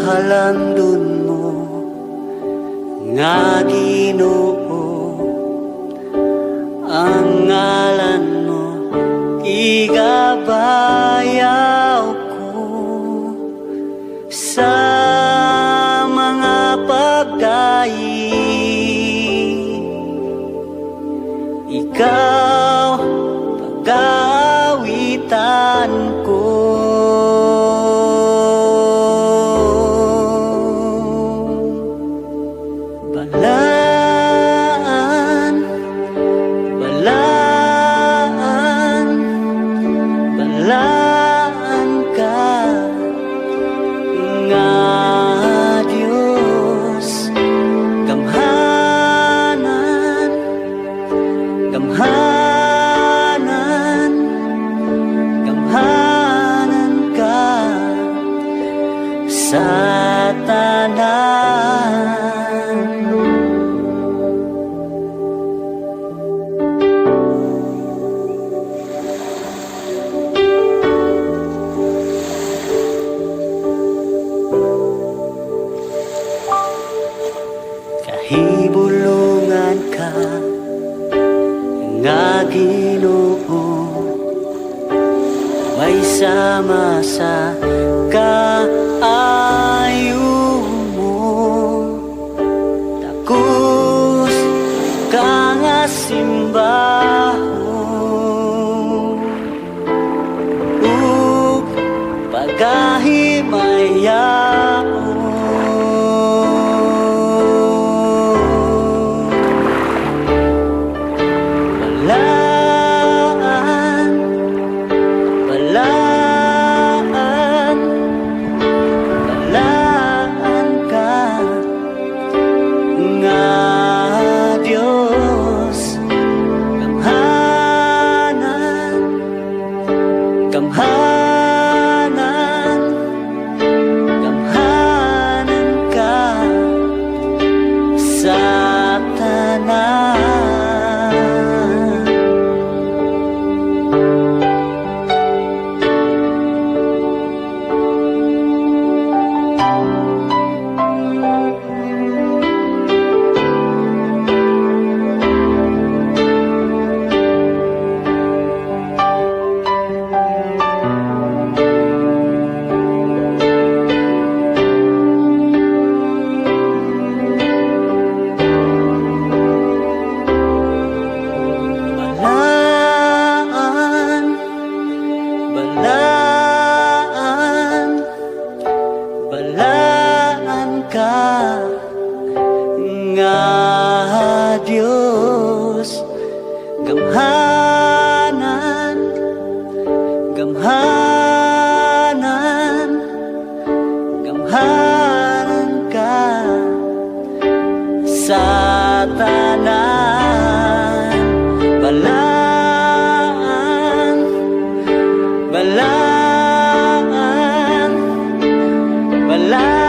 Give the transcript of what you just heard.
halandon mo nga Ginoo, ang ngalan mo igabayaw ko sa mga pagdayi. Ikaw pag-aawitan ko. Balaan, balaan, balaan ka nga Diyos. Gamhanan, gamhanan, gamhanan ka sa tanan. Kahibulungan ka nga Ginoo, way sama sa kaayo mo. Takos ka nga simbahon ug pagkahimayaon. Gamhanan, gamhanan ka sa tanan. Balaan ka nga Diyos. Gamhanan, gamhanan, gamhanan ka sa tanan. Balaan, balaan, balaan.